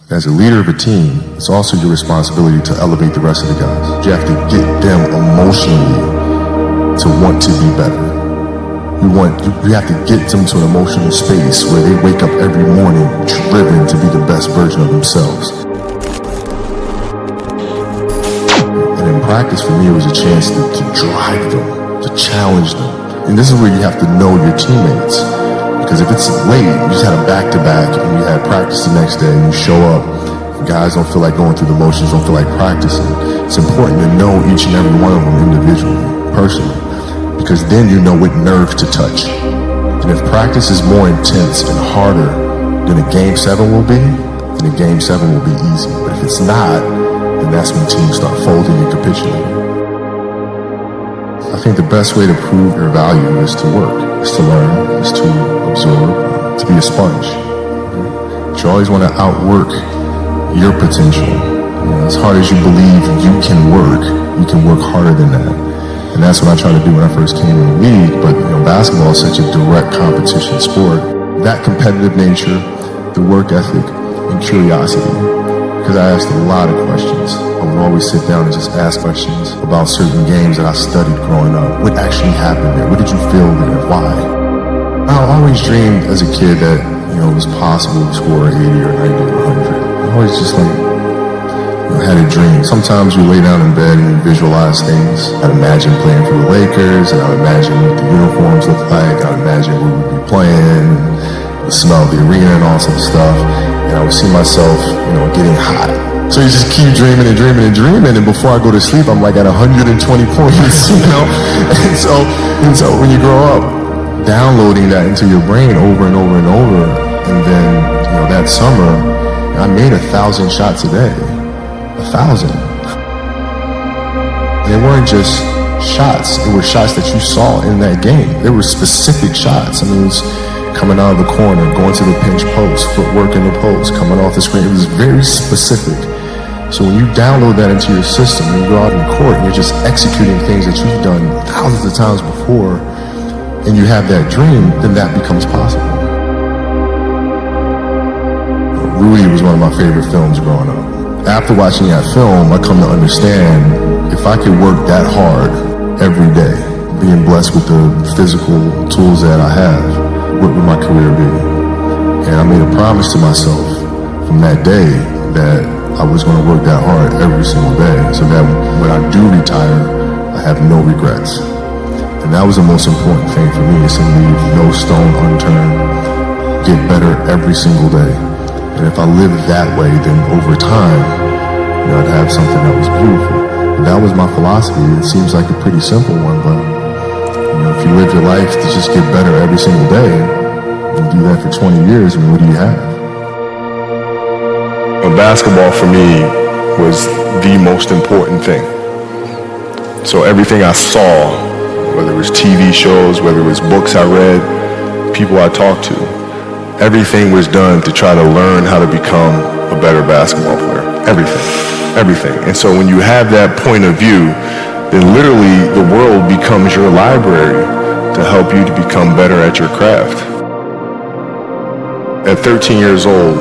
As a leader of a team, it's also your responsibility to elevate the rest of the guys. You have to get them emotionally to want to be better. You have to get them to an emotional space where they wake up every morning driven to be the best version of themselves. And in practice, for me, it was a chance to drive them, to challenge them. And this is where you have to know your teammates. Because if it's late, you just had a back-to-back and you had practice the next day and you show up, and guys don't feel like going through the motions, don't feel like practicing. It's important to know each and every one of them individually, personally, because then you know what nerve to touch. And if practice is more intense and harder than a Game 7 will be, then a Game 7 will be easy. But if it's not, then that's when teams start folding and capitulating. I think the best way to prove your value is to work, is to learn, is to absorb, to be a sponge. But you always want to outwork your potential. As hard as you believe you can work harder than that. And that's what I tried to do when I first came in the league. But basketball is such a direct competition sport. That competitive nature, the work ethic, and curiosity. Because I asked a lot of questions. I would always sit down and just ask questions about certain games that I studied growing up. What actually happened there? What did you feel there? Why? I always dreamed as a kid that, it was possible to score 80 or 90 or 100. I always just had a dream. Sometimes you lay down in bed and you visualize things. I'd imagine playing for the Lakers, and I'd imagine what the uniforms look like. I'd imagine who would be playing, and the smell of the arena and all sorts of stuff. And I would see myself, getting hot. So you just keep dreaming and dreaming and dreaming, and before I go to sleep, I'm like at 120 points, And so when you grow up, downloading that into your brain over and over and over, and then, that summer, I made 1,000 shots a day. 1,000. And they weren't just shots, it were shots that you saw in that game. They were specific shots. It was coming out of the corner, going to the pinch post, footwork in the post, coming off the screen. It was very specific. So when you download that into your system and you go out in court and you're just executing things that you've done thousands of times before, and you have that dream, then that becomes possible. Rudy was one of my favorite films growing up. After watching that film, I come to understand if I could work that hard every day, being blessed with the physical tools that I have, what would my career be? And I made a promise to myself from that day that I was going to work that hard every single day, so that when I do retire, I have no regrets. And that was the most important thing for me, is to leave no stone unturned, get better every single day. And if I lived that way, then over time, I'd have something that was beautiful. And that was my philosophy. It seems like a pretty simple one, but if you live your life to just get better every single day, and do that for 20 years, what do you have? Basketball for me was the most important thing. So everything I saw, whether it was TV shows, whether it was books I read, people I talked to, everything was done to try to learn how to become a better basketball player. Everything. And so when you have that point of view, then literally the world becomes your library to help you to become better at your craft. At 13 years old,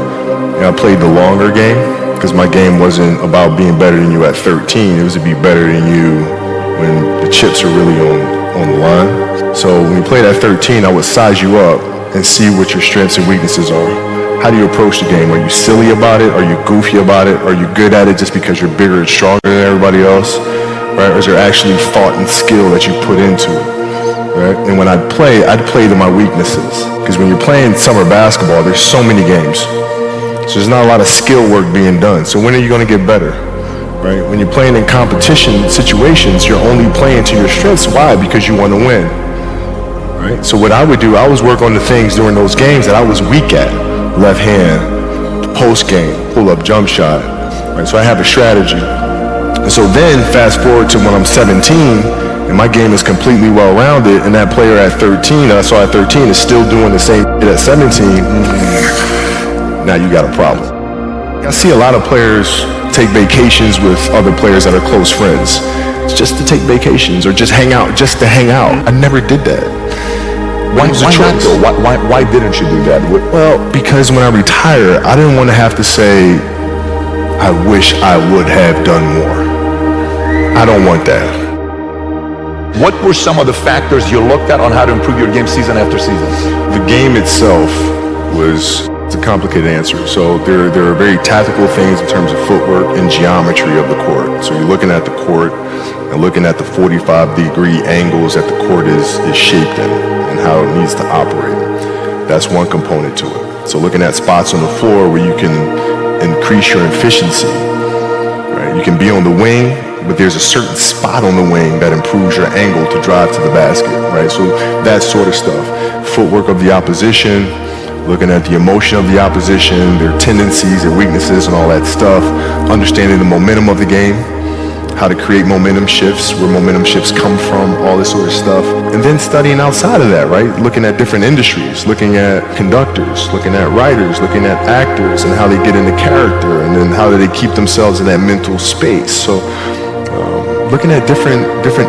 I played the longer game, because my game wasn't about being better than you at 13. It was to be better than you when the chips are really on the line. So when you played at 13, I would size you up and see what your strengths and weaknesses are. How do you approach the game? Are you silly about it? Are you goofy about it? Are you good at it just because you're bigger and stronger than everybody else? Right? Or is there actually thought and skill that you put into it? Right? And when I'd play to my weaknesses. Because when you're playing summer basketball, there's so many games. So there's not a lot of skill work being done. So when are you going to get better? Right? When you're playing in competition situations, you're only playing to your strengths. Why? Because you want to win. Right? So what I would do, I was work on the things during those games that I was weak at. Left hand, post game, pull up jump shot. Right? So I have a strategy. And so then fast forward to when I'm 17 and my game is completely well-rounded, and that player at 13 that I saw at 13 is still doing the same at 17, now you got a problem. I see a lot of players take vacations with other players that are close friends. It's just to take vacations or just hang out, just to hang out. I never did that. Why not though? Why didn't you do that? Well, because when I retire, I didn't want to have to say, I wish I would have done more. I don't want that. What were some of the factors you looked at on how to improve your game season after season? The game itself it's a complicated answer. So there are very tactical things in terms of footwork and geometry of the court. So you're looking at the court and looking at the 45-degree angles that the court is shaped in and how it needs to operate. That's one component to it. So looking at spots on the floor where you can increase your efficiency. Right? You can be on the wing, but there's a certain spot on the wing that improves your angle to drive to the basket, right? So that sort of stuff. Footwork of the opposition, looking at the emotion of the opposition, their tendencies, their weaknesses, and all that stuff. Understanding the momentum of the game, how to create momentum shifts, where momentum shifts come from, all this sort of stuff. And then studying outside of that, right? Looking at different industries, looking at conductors, looking at writers, looking at actors and how they get into character, and then how do they keep themselves in that mental space. So looking at different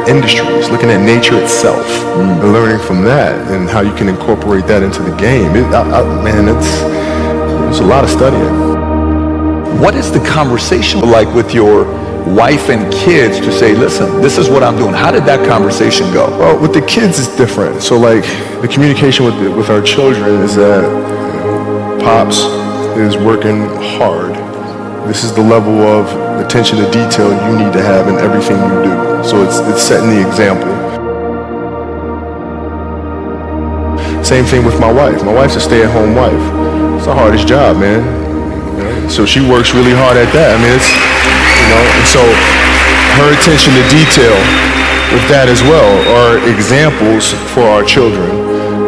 industries, looking at nature itself, and learning from that and how you can incorporate that into the game. It's a lot of studying. What is the conversation like with your wife and kids to say, listen, this is what I'm doing? How did that conversation go? Well, with the kids, it's different. So like the communication with our children is that Pops is working hard. This is the level of attention to detail you need to have in everything you do. So it's setting the example. Same thing with my wife. My wife's a stay-at-home wife. It's the hardest job, man. So she works really hard at that. And so her attention to detail with that as well are examples for our children.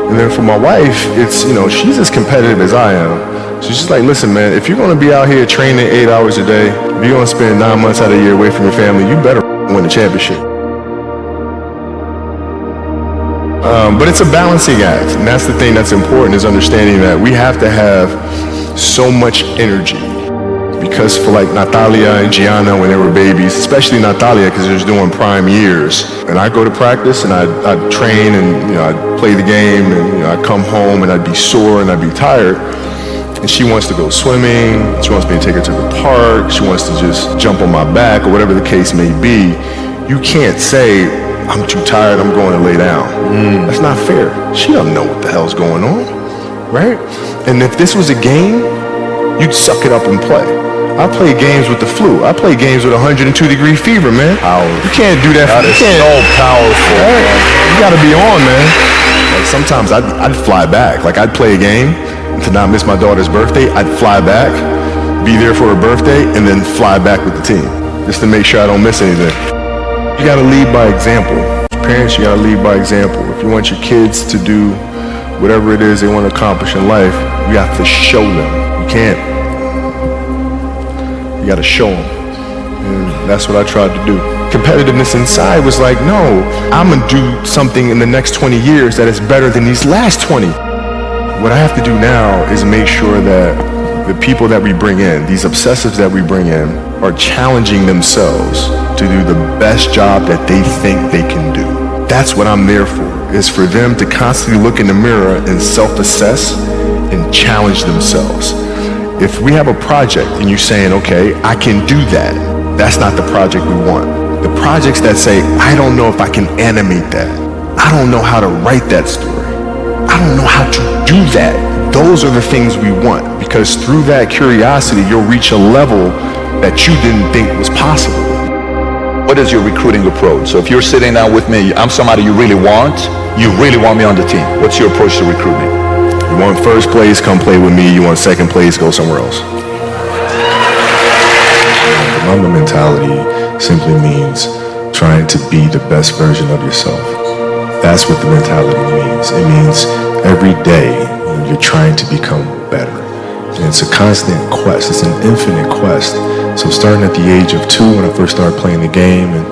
And then for my wife, it's, she's as competitive as I am. She's just like, listen, man, if you're going to be out here training 8 hours a day, if you're going to spend 9 months out of the year away from your family, you better win the championship. But it's a balancing act, and that's the thing that's important, is understanding that we have to have so much energy. Because for like Natalia and Gianna when they were babies, especially Natalia because she was doing prime years, and I go to practice and I'd train and I'd play the game and I'd come home and I'd be sore and I'd be tired. And she wants to go swimming, she wants me to take her to the park, she wants to just jump on my back or whatever the case may be. You can't say, I'm too tired, I'm going to lay down. That's not fair. She doesn't know what the hell's going on, right? And if this was a game, you'd suck it up and play. I play games with the flu. I play games with 102-degree fever, man. Powerful. You can't do that. That is so powerful. Right? You gotta be on, man. Like sometimes I'd fly back. Like I'd play a game, and to not miss my daughter's birthday, I'd fly back, be there for her birthday, and then fly back with the team, just to make sure I don't miss anything. You gotta lead by example. Parents, you gotta lead by example. If you want your kids to do whatever it is they want to accomplish in life, you have to show them. You can't. You got to show them. And that's what I tried to do. Competitiveness inside was like, no, I'm going to do something in the next 20 years that is better than these last 20. What I have to do now is make sure that the people that we bring in, these obsessives that we bring in, are challenging themselves to do the best job that they think they can do. That's what I'm there for, is for them to constantly look in the mirror and self-assess and challenge themselves. If we have a project and you're saying, okay, I can do that, that's not the project we want. The projects that say, I don't know if I can animate that. I don't know how to write that story. I don't know how to do that. Those are the things we want, because through that curiosity, you'll reach a level that you didn't think was possible. What is your recruiting approach? So if you're sitting down with me, I'm somebody you really want me on the team. What's your approach to recruitment? You want first place, come play with me. You want second place, go somewhere else. The Mamba mentality simply means trying to be the best version of yourself. That's what the mentality means. It means every day you're trying to become better. And it's a constant quest. It's an infinite quest. So starting at the age of 2, when I first started playing the game, and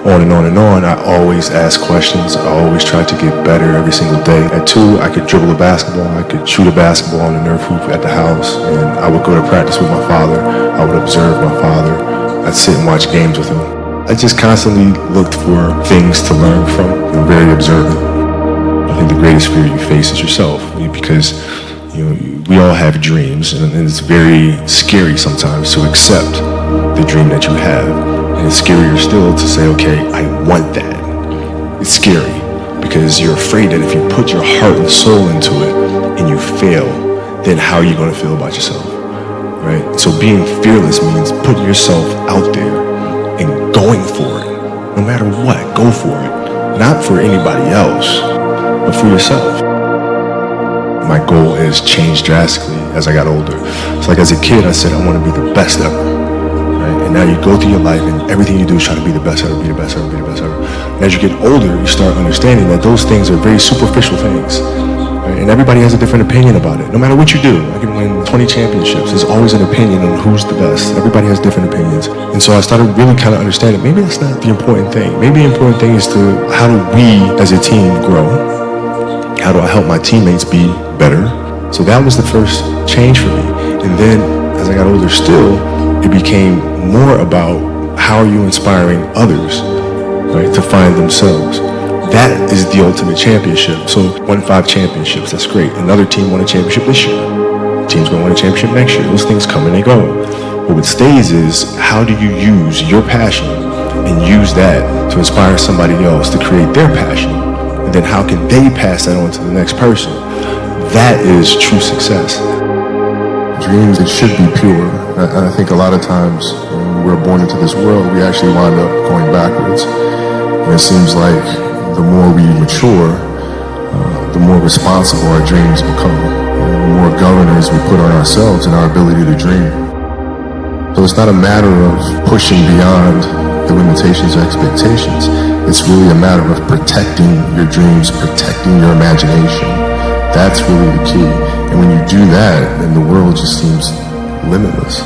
on and on and on, I always asked questions. I always tried to get better every single day. At 2, I could dribble a basketball. I could shoot a basketball on the Nerf hoop at the house. And I would go to practice with my father. I would observe my father. I'd sit and watch games with him. I just constantly looked for things to learn from. I'm very observant. I think the greatest fear you face is yourself, because we all have dreams, and it's very scary sometimes to accept the dream that you have. And it's scarier still to say, okay, I want that. It's scary because you're afraid that if you put your heart and soul into it and you fail, then how are you going to feel about yourself, right? So being fearless means putting yourself out there and going for it. No matter what, go for it. Not for anybody else, but for yourself. My goal has changed drastically as I got older. It's like as a kid, I said, I want to be the best ever. Right? And now you go through your life and everything you do is try to be the best ever, be the best ever, be the best ever. And as you get older, you start understanding that those things are very superficial things. Right? And everybody has a different opinion about it. No matter what you do, I can win 20 championships. There's always an opinion on who's the best. Everybody has different opinions. And so I started really kind of understanding maybe that's not the important thing. Maybe the important thing is to how do we as a team grow? How do I help my teammates be better? So that was the first change for me. And then as I got older still, it became more about how are you inspiring others, right, to find themselves. That is the ultimate championship. So won 5 championships, that's great. Another team won a championship this year. Team's gonna win a championship next year. Those things come and they go. But what stays is how do you use your passion and use that to inspire somebody else to create their passion? And then how can they pass that on to the next person? That is true success. Dreams, it should be pure. I think a lot of times when we're born into this world, we actually wind up going backwards. And it seems like the more we mature, the more responsible our dreams become. And the more governors we put on ourselves and our ability to dream. So it's not a matter of pushing beyond the limitations or expectations. It's really a matter of protecting your dreams, protecting your imagination. That's really the key. And when you do that, then the world just seems limitless.